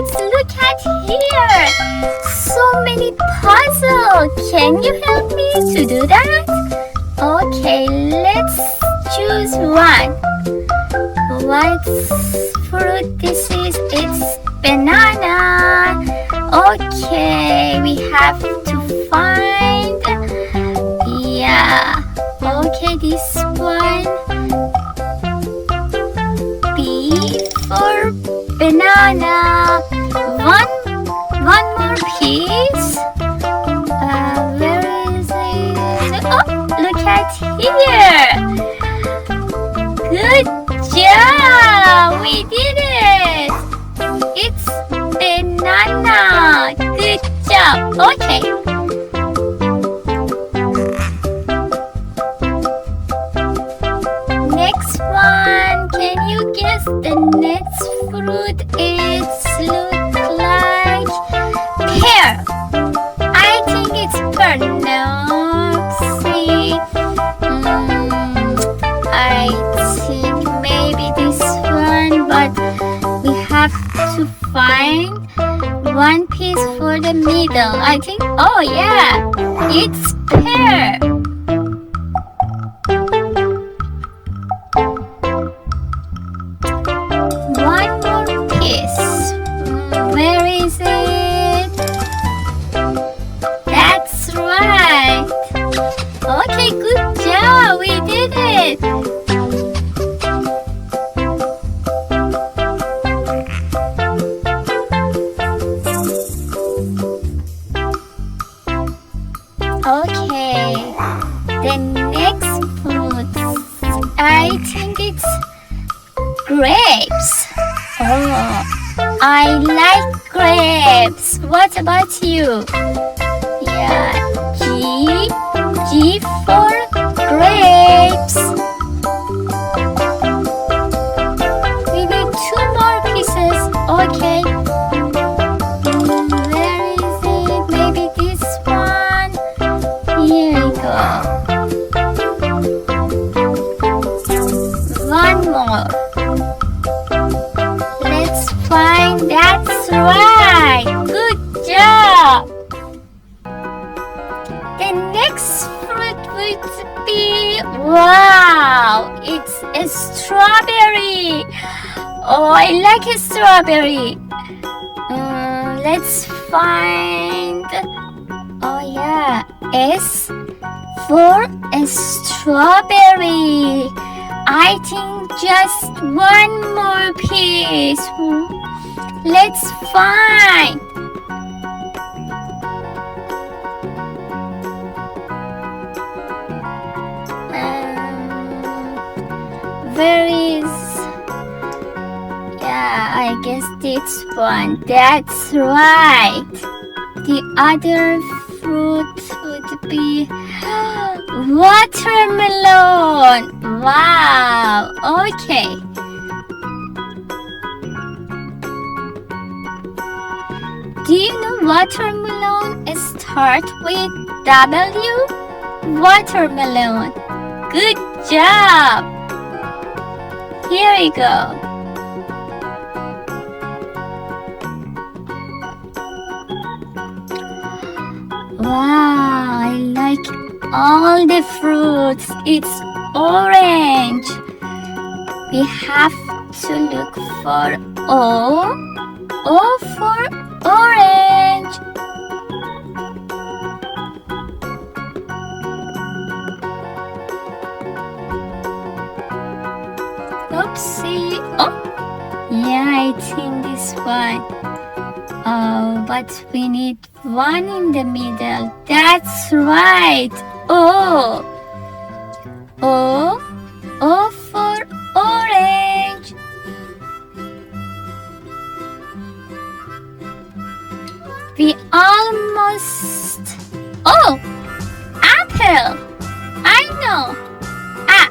kids, look at here. So many puzzles. Can you help me to do that? Okay, let's choose one. What fruit this is? It's banana. Okay, we have to find. Yeah. Okay, this one. B for banana. One more piece. Where is it? Oh, look at here. Good job. We did it. It's banana. Good job. Okay. Next one. Can you guess the next fruit? It's look like pear. I think it's pear. No, see. I think maybe this one, but we have to find one piece for the middle. I think, oh yeah, it's pear. One more piece. Where is it? That's right. Okay, good job. We did it. Okay, the next fruit, I think it's grapes. Oh, I like grapes. What about you? Yeah, G for grapes. We need 2 more pieces. Okay. Where is it? Maybe this one. Here we go. One more. Let's find. That's right. Good job. The next fruit would be, wow, it's a strawberry. Oh, I like a strawberry. Let's find. Oh yeah, S for a strawberry. I think just one more piece. Let's find. Where is? Yeah, I guess this one. That's right. The other fruit would be watermelon. Wow. Okay. Do you know watermelon start with W? Watermelon. Good job. Here we go. Wow, I like all the fruits. It's orange. We have to look for O. O for orange. Oopsie. Oh, yeah, I think this one. Oh, but we need one in the middle. That's right. O. O. O for orange. We almost. Oh, apple. I know. A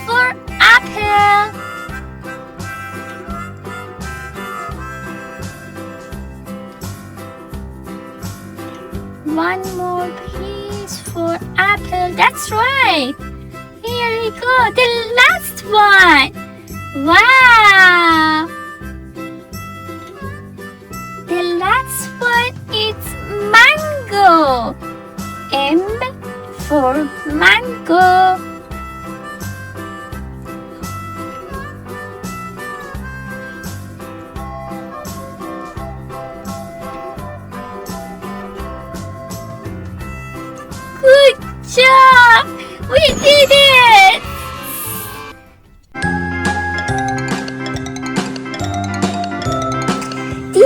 for apple. One more piece for apple. That's right. Here we go. The last one. Wow.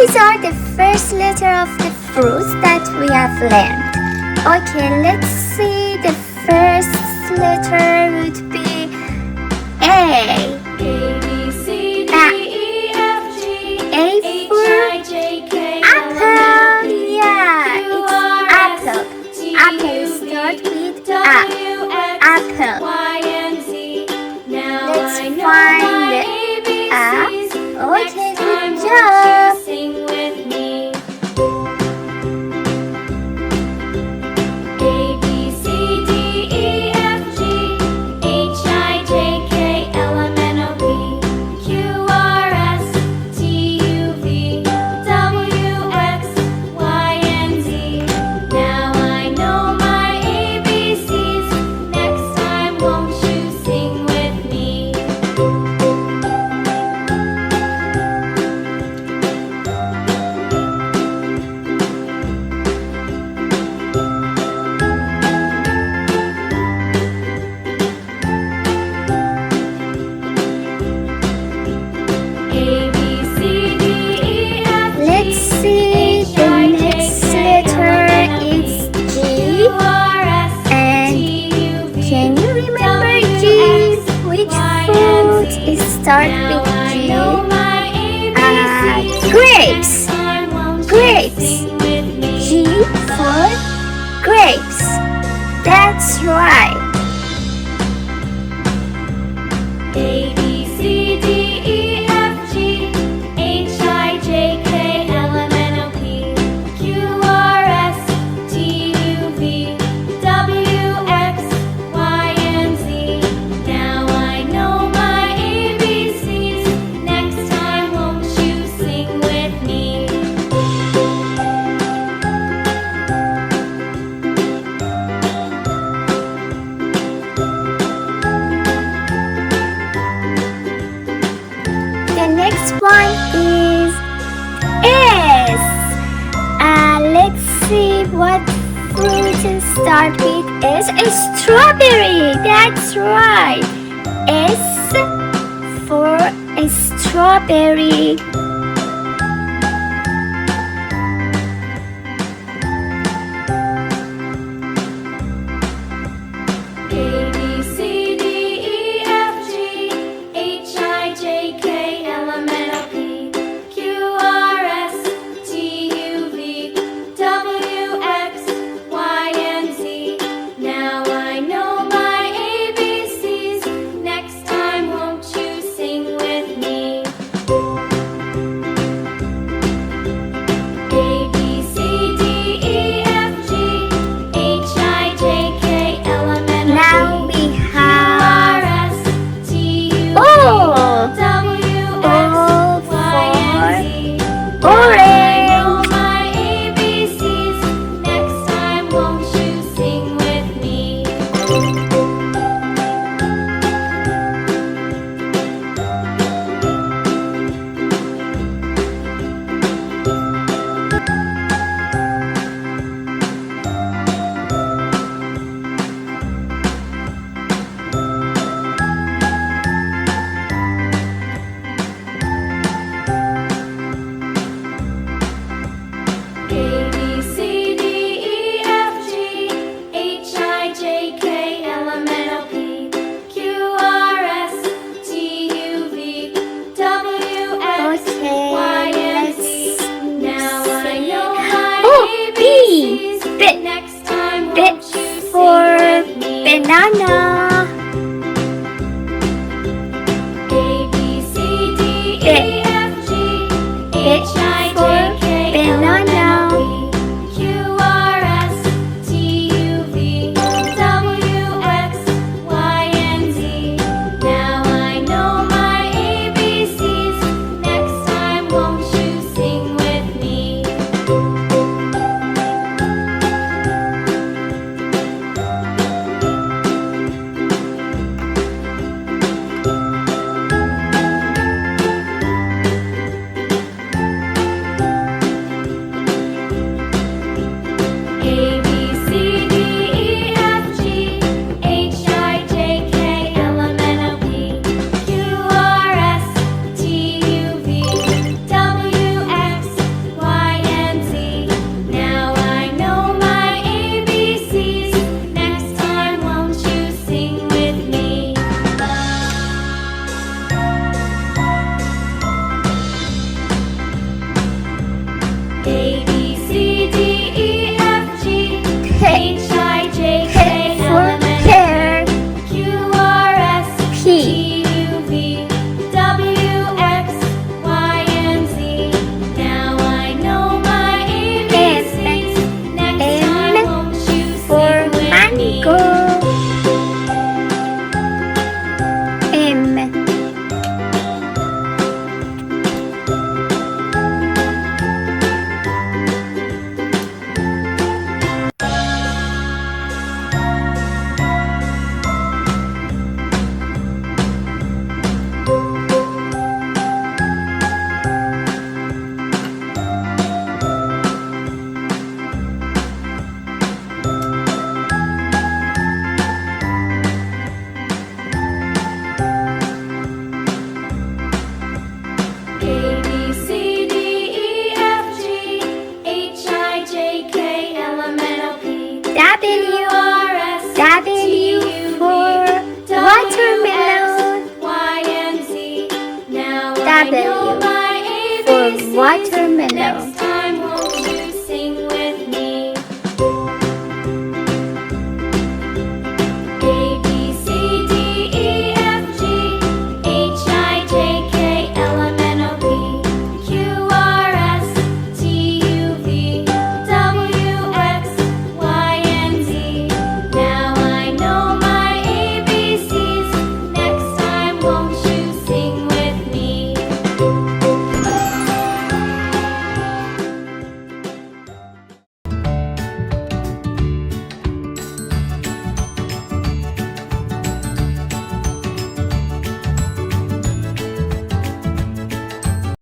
These are the first letter of the fruits that we have learned. Okay, let's see. The first letter would be A. A, B, C, D, E, F, G, A H, for I, J, K, L, M, apple. N, O, P, Yeah, Q, it's R, S, apple. T, Apple U, start V, with A. W, X, Apple. Y, and Z. Now Let's I know find my the ABCs. Okay, Next time, good won't job. you sing with me? A, B, C, D, E, F, G, H, I, J, K, L, M, N, O, P, Q, R, S, T, U, V, W, X, Y, and Z. Now I know my ABCs. Next time, won't you sing with me? A, B, C, D, E, F, Let's G, see. H, The I, J, next K, L, letter M, N, O, is P, G. Q, R, S, And T, U, V, can you remember W, G? X, Which Y, fruit and Z. is start Now with I G? know my ABCs. Grapes. Next time, won't Grapes. you sing with me? G for grapes. That's right. A, B, C, D, E, F, G, H, I, J, K, L, M, N, O, P, Q, R, S, T, U, V, W, X, Y, and Z. Now I know my ABCs. Next time, won't you sing with me? The next one is S. Let's see what fruit start with S. A strawberry. That's right. S for a strawberry. A, B, C, D, E, F, G, H, I, J, K, L, M, N, O, P, Q, R, S, T, U, V, W, X, Y, and Z. Now I know my ABCs. Next time, won't you sing with me? A, B, C, D, E, F, G, H, I, J, K, L, M, N, O, P, Now we have Q, R, S, T, U, V, O. W, O X, Y, and Z. for I know orange. my ABCs. Next time, won't you sing with me? A, B, C, D, E, F, G, H, I, J, K, L, M, N, O, P, Q, R, S, T, U, V, W, X, Okay, Y, and let's Z. see. Now I know my Oh, B. ABCs. B. Next time, B won't you for sing with me? banana. A, B, C, D, E, F, G, H, I, J, K, L, M, N, O, P, Q, R, S, T, U, V, W, X, Y, and Z. Now I know my ABCs. Next time, won't you sing with me? W for watermelon.